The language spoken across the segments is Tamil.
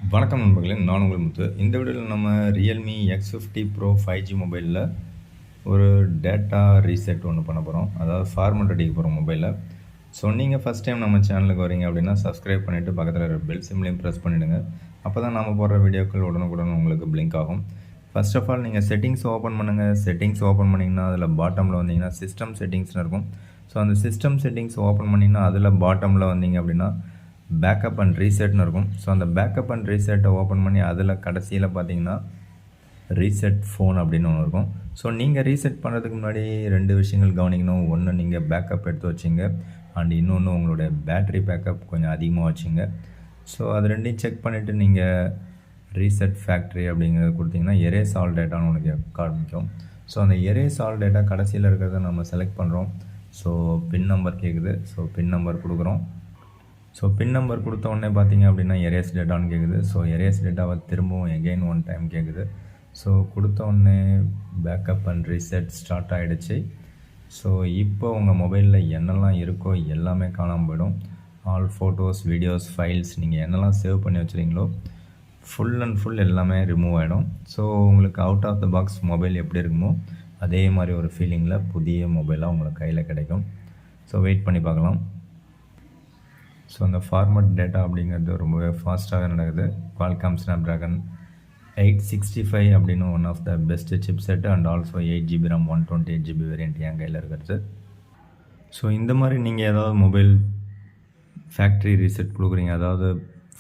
வணக்கம் நண்பர்களே, நான் உங்கள் முத்து. இந்த வீடியோவில் நம்ம realme X50 Pro 5G மொபைலில் ஒரு டேட்டா ரீசெட் ஒன்று பண்ண போகிறோம். அதாவது ஃபார்மட் அடிக்க போகிறோம் மொபைலில். ஸோ நீங்கள் ஃபஸ்ட் டைம் நம்ம சேனலுக்கு வரீங்க அப்படின்னா சப்ஸ்கிரைப் பண்ணிவிட்டு பக்கத்தில் இருக்கிற பெல் சிம்லையும் ப்ரெஸ் பண்ணிவிடுங்க. அப்போ தான் நம்ம போடுற வீடியோக்கள் உடனுக்குடன் உங்களுக்கு பிளிங்க் ஆகும். ஃபர்ஸ்ட் ஆஃப் ஆல் நீங்கள் செட்டிங்ஸ் ஓப்பன் பண்ணுங்கள். செட்டிங்ஸ் ஓப்பன் பண்ணிங்கன்னா அதில் பாட்டமில் வந்தீங்கன்னா சிஸ்டம் செட்டிங்ஸ்னு இருக்கும். ஸோ அந்த சிஸ்டம் செட்டிங்ஸ் ஓப்பன் பண்ணிங்கன்னா அதில் பாட்டமில் வந்தீங்க அப்படின்னா பேக்கப் அண்ட் ரீசெட்னு இருக்கும். ஸோ அந்த பேக்கப் அண்ட் ரீசெட்டை ஓப்பன் பண்ணி அதில் கடைசியில் பார்த்தீங்கன்னா ரீசெட் ஃபோன் அப்படின்னு ஒன்று இருக்கும். ஸோ நீங்கள் ரீசெட் பண்ணுறதுக்கு முன்னாடி ரெண்டு விஷயங்கள் கவனிக்கணும். ஒன்று, நீங்கள் பேக்கப் எடுத்து வச்சிங்க, அண்ட் இன்னொன்று உங்களுடைய பேட்ரி பேக்கப் கொஞ்சம் அதிகமாக வச்சுங்க. ஸோ அது ரெண்டையும் செக் பண்ணிவிட்டு நீங்கள் ரீசெட் ஃபேக்ட்ரி அப்படிங்கிறது கொடுத்தீங்கன்னா எரேஸ் ஆல் டேட்டான்னு உனக்கு காமிக்கும். ஸோ அந்த எரேஸ் ஆல் டேட்டா கடைசியில் இருக்கிறத நம்ம செலக்ட் பண்ணுறோம். ஸோ பின் நம்பர் கேட்குது. ஸோ பின் நம்பர் கொடுக்குறோம். ஸோ பின் நம்பர் கொடுத்த உடனே பார்த்தீங்க அப்படின்னா எரேஸ் டேட்டான்னு கேட்குது. ஸோ எரேஸ் டேட்டாவை திரும்பவும் எகெயின் ஒன் டைம் கேட்குது. ஸோ கொடுத்த உடனே பேக்கப் அண்ட் ரீசெட் ஸ்டார்ட் ஆகிடுச்சு. ஸோ இப்போ உங்கள் மொபைலில் என்னெல்லாம் இருக்கோ எல்லாமே காணாமல் போயிடும். ஆல் ஃபோட்டோஸ், வீடியோஸ், ஃபைல்ஸ் நீங்கள் என்னெல்லாம் சேவ் பண்ணி வச்சுருக்கீங்களோ ஃபுல் அண்ட் ஃபுல் எல்லாமே ரிமூவ் ஆகிடும். ஸோ உங்களுக்கு out of the box mobile எப்படி இருக்குமோ அதே மாதிரி ஒரு ஃபீலிங்கில் புதிய மொபைலாக உங்களுக்கு கையில் கிடைக்கும். ஸோ வெயிட் பண்ணி பார்க்கலாம். ஸோ அந்த ஃபார்மட் டேட்டா அப்படிங்கிறது ரொம்பவே ஃபாஸ்ட்டாக நடக்குது. Qualcomm Snapdragon 865 அப்படின்னு one of the best chip set and also 8GB RAM 128GB variant என் கையில் இருக்கிறது. ஸோ இந்த மாதிரி நீங்கள் ஏதாவது மொபைல் ஃபேக்ட்ரி ரீசெட் கொடுக்குறீங்க, அதாவது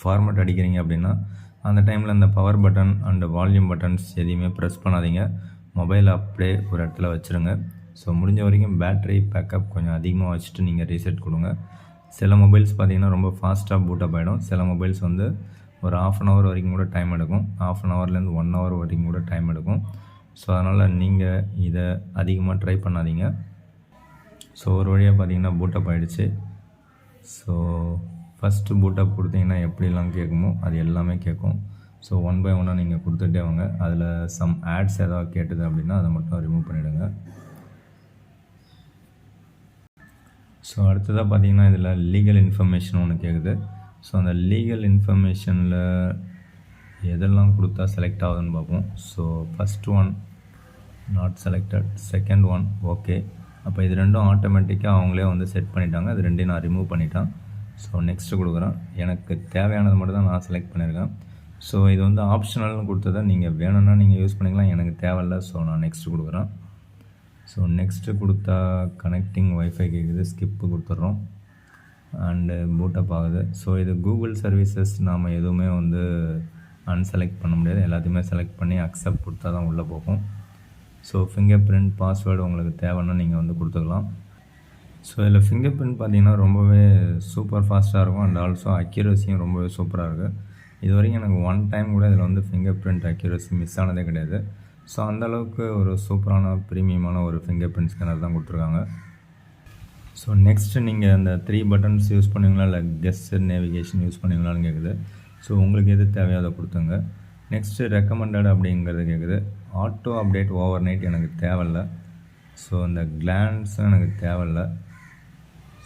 ஃபார்மட் அடிக்கிறீங்க அப்படின்னா அந்த டைமில் இந்த power button and volume buttons எதையுமே ப்ரெஸ் பண்ணாதீங்க. மொபைல் அப்படியே ஒரு இடத்துல வச்சுருங்க. ஸோ முடிஞ்ச வரைக்கும் பேட்ரி பேக்கப் கொஞ்சம் அதிகமாக வச்சுட்டு நீங்கள் ரீசெட் கொடுங்க. சில மொபைல்ஸ் பார்த்திங்கன்னா ரொம்ப ஃபாஸ்ட்டாக பூட்டப் ஆகிடும். சில மொபைல்ஸ் வந்து ஒரு ½ hour வரைக்கும் கூட டைம் எடுக்கும். ½ hourலேருந்து 1 hour வரைக்கும் கூட டைம் எடுக்கும். ஸோ அதனால் நீங்கள் இதை அதிகமாக ட்ரை பண்ணாதீங்க. ஸோ ஒரு வழியாக பார்த்திங்கன்னா பூட்டப் ஆகிடுச்சு. ஸோ ஃபஸ்ட்டு பூட்டப் கொடுத்தீங்கன்னா எப்படிலாம் கேட்குமோ அது எல்லாமே கேட்கும். ஸோ ஒன் பை ஒன்னாக நீங்கள் கொடுத்துட்டே வாங்க. அதில் சம் ஆட்ஸ் ஏதாவது கேட்டுது அப்படின்னா அதை மட்டும் ரிமூவ் பண்ணிவிடுங்க. ஸோ அடுத்ததாக பார்த்தீங்கன்னா இதில் லீகல் இன்ஃபர்மேஷன் ஒன்று கேட்குது. ஸோ அந்த லீகல் இன்ஃபர்மேஷனில் எதெல்லாம் கொடுத்தா செலக்ட் ஆகுதுன்னு பார்ப்போம். So first one not selected, second one okay. அப்போ இது ரெண்டும் ஆட்டோமேட்டிக்காக அவங்களே வந்து செட் பண்ணிட்டாங்க. அது ரெண்டையும் நான் ரிமூவ் பண்ணிட்டேன். ஸோ நெக்ஸ்ட்டு கொடுக்குறேன். எனக்கு தேவையானது மட்டும் தான் நான் செலக்ட் பண்ணியிருக்கேன். ஸோ இது வந்து ஆப்ஷனல்னு கொடுத்ததை நீங்கள் வேணும்னா நீங்கள் யூஸ் பண்ணிக்கலாம், எனக்கு தேவையில்லை. ஸோ நான் நெக்ஸ்ட்டு கொடுக்குறேன். ஸோ நெக்ஸ்ட்டு கொடுத்தா கனெக்டிங் ஒய்ஃபை கேட்குது, ஸ்கிப்பு கொடுத்துட்றோம் அண்டு பூட்டப் ஆகுது. ஸோ இது கூகுள் சர்வீசஸ் நாம் எதுவுமே வந்து அன்செலக்ட் பண்ண முடியாது. எல்லாத்தையுமே செலக்ட் பண்ணி அக்செப்ட் கொடுத்தா தான் உள்ளே போகும். ஸோ ஃபிங்கர் பிரிண்ட், பாஸ்வேர்டு உங்களுக்கு தேவைன்னா நீங்கள் வந்து கொடுத்துக்கலாம். ஸோ இதில் ஃபிங்கர் பிரிண்ட் பார்த்திங்கன்னா ரொம்பவே சூப்பர் ஃபாஸ்ட்டாக இருக்கும் அண்ட் ஆல்சோ அக்யூரஸியும் ரொம்பவே சூப்பராக இருக்குது. இது வரைக்கும் எனக்கு ஒன் டைம் கூட இதில் வந்து ஃபிங்கர் பிரிண்ட் அக்யூரஸி மிஸ் ஆனதே கிடையாது. ஸோ அந்தளவுக்கு ஒரு சூப்பரான ப்ரீமியமான ஒரு ஃபிங்கர் பிரிண்ட் ஸ்கேனர் தான் கொடுத்துருக்காங்க. ஸோ நெக்ஸ்ட்டு நீங்கள் அந்த 3 பட்டன்ஸ் யூஸ் பண்ணுவீங்களா இல்லை கெஸ்ட் நேவிகேஷன் யூஸ் பண்ணுவீங்களான்னு கேட்குது. ஸோ உங்களுக்கு எது தேவையோ அதை கொடுத்துங்க. நெக்ஸ்ட்டு ரெக்கமெண்டட் அப்படிங்கிறது கேட்குது. ஆட்டோ அப்டேட் ஓவர் நைட் எனக்கு தேவையில்லை. ஸோ இந்த கிளான்ஸும் எனக்கு தேவையில்லை.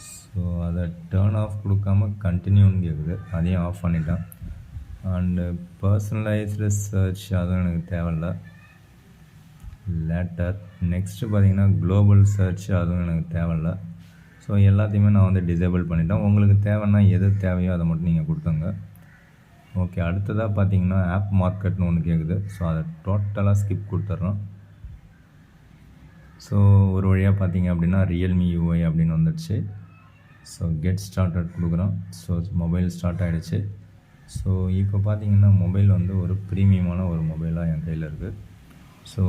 ஸோ அதை டேர்ன் ஆஃப் கொடுக்காம கண்டினியூன்னு கேட்குது. அதையும் ஆஃப் பண்ணிட்டேன். அண்டு பர்சனலைஸ்டு சர்ச் அதுவும் எனக்கு தேவையில்லை. லேட்டர் நெக்ஸ்ட்டு பார்த்தீங்கன்னா குளோபல் சர்ச் அதுவும் எனக்கு தேவையில்லை. ஸோ எல்லாத்தையுமே நான் வந்து டிசேபிள் பண்ணிட்டேன். உங்களுக்கு தேவைன்னா எது தேவையோ அதை மட்டும் நீங்கள் கொடுத்துங்க. ஓகே, அடுத்ததாக பார்த்தீங்கன்னா ஆப் மார்க்கெட்னு ஒன்று கேட்குது. ஸோ அதை டோட்டலாக ஸ்கிப் கொடுத்துட்றோம். ஸோ ஒரு வழியாக பார்த்தீங்க அப்படின்னா realme UI அப்படின்னு வந்துடுச்சு. ஸோ கெட் ஸ்டார்டட் கொடுக்குறோம். ஸோ மொபைல் ஸ்டார்ட் ஆகிடுச்சு. ஸோ இப்போ பார்த்தீங்கன்னா மொபைல் வந்து ஒரு ப்ரீமியமான ஒரு மொபைலாக என் கையில் இருக்குது. ஸோ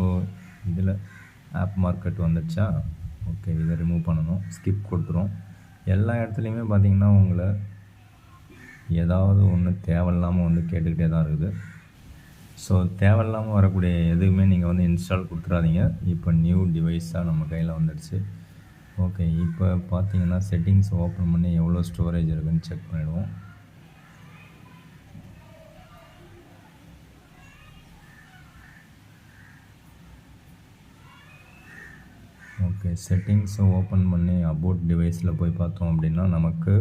இதில் ஆப் மார்க்கெட் வந்துடுச்சா? ஓகே, இதை ரிமூவ் பண்ணணும். ஸ்கிப் கொடுத்துரும். எல்லா இடத்துலையுமே பார்த்திங்கன்னா உங்களை ஏதாவது ஒன்று தேவையில்லாமல் வந்து கேட்டுக்கிட்டே தான் இருக்குது. ஸோ தேவையில்லாமல் வரக்கூடிய எதுவுமே நீங்கள் வந்து இன்ஸ்டால் கொடுத்துடாதீங்க. இப்போ நியூ டிவைஸாக நம்ம கையில் வந்துடுச்சு. ஓகே, இப்போ பார்த்தீங்கன்னா செட்டிங்ஸ் ஓப்பன் பண்ணி எவ்வளோ ஸ்டோரேஜ் இருக்குதுன்னு செக் பண்ணிவிடுவோம். ஓகே, செட்டிங்ஸை ஓப்பன் பண்ணி அபவுட் டிவைஸில் போய் பார்த்தோம் அப்படின்னா நமக்கு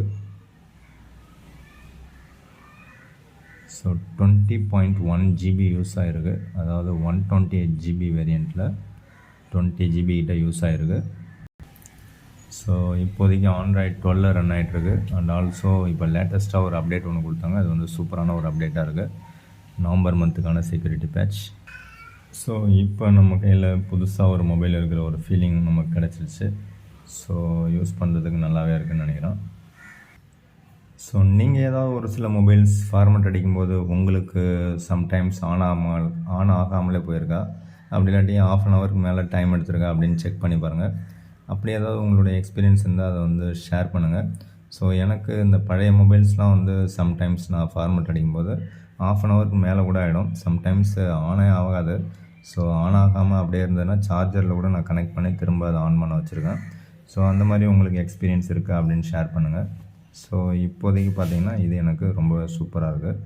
ஸோ 20.1 ஜிபி யூஸ் ஆகிருக்கு, அதாவது 128 ஜிபி வேரியண்ட்டில் 20 ஜிபி கிட்ட யூஸ் ஆகிருக்கு. ஸோ இப்போதைக்கு ஆண்ட்ராய்ட் 12 ரன் ஆகிட்டுருக்கு. அண்ட் ஆல்சோ இப்போ லேட்டஸ்ட்டாக ஒரு அப்டேட் ஒன்று கொடுத்தாங்க. அது வந்து சூப்பரான ஒரு அப்டேட்டாக இருக்குது, நவம்பர் மந்த்துக்கான செக்யூரிட்டி பேட்ச். ஸோ இப்போ நம்ம கையில் புதுசாக ஒரு மொபைல் இருக்கிற ஒரு ஃபீலிங் நமக்கு கிடச்சிருச்சு. ஸோ யூஸ் பண்ணுறதுக்கு நல்லாவே இருக்குதுன்னு நினைக்கிறேன். ஸோ நீங்கள் ஏதாவது ஒரு சில மொபைல்ஸ் ஃபார்மேட் அடிக்கும்போது உங்களுக்கு சம்டைம்ஸ் ஆன் ஆகாமலே போயிருக்கா, அப்படி இல்லாட்டி ஆஃப் அன் ஹவருக்கு மேலே டைம் எடுத்துருக்கா அப்படின்னு செக் பண்ணி பாருங்கள். அப்படி ஏதாவது உங்களுடைய எக்ஸ்பீரியன்ஸ் இருந்தால் அதை வந்து ஷேர் பண்ணுங்கள். ஸோ எனக்கு இந்த பழைய மொபைல்ஸ்லாம் வந்து சம்டைம்ஸ் நான் ஃபார்மேட் அடிக்கும்போது ஆஃப் அன் ஹவருக்கு மேலே கூட ஆகிடும், சம்டைம்ஸ் ஆனே ஆகாது. ஸோ ஆன் ஆகாமல் அப்படியே இருந்ததுன்னா சார்ஜரில் கூட நான் கனெக்ட் பண்ணி திரும்ப அதை ஆன் பண்ண வச்சுருக்கேன். ஸோ அந்த மாதிரி உங்களுக்கு எக்ஸ்பீரியன்ஸ் இருக்கா அப்படின்னு ஷேர் பண்ணுங்கள். ஸோ இப்போதைக்கு பார்த்தீங்கன்னா இது எனக்கு ரொம்ப சூப்பராக இருக்குது.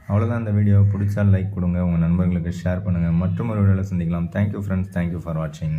அவ்வளோதான், இந்த வீடியோ பிடிச்சா லைக் கொடுங்க, உங்கள் நண்பர்களுக்கு ஷேர் பண்ணுங்கள். மற்றும் ஒரு வீடியோவில் சந்திக்கலாம். தேங்க்யூ ஃப்ரெண்ட்ஸ், தேங்க்யூ ஃபார் வாட்சிங்.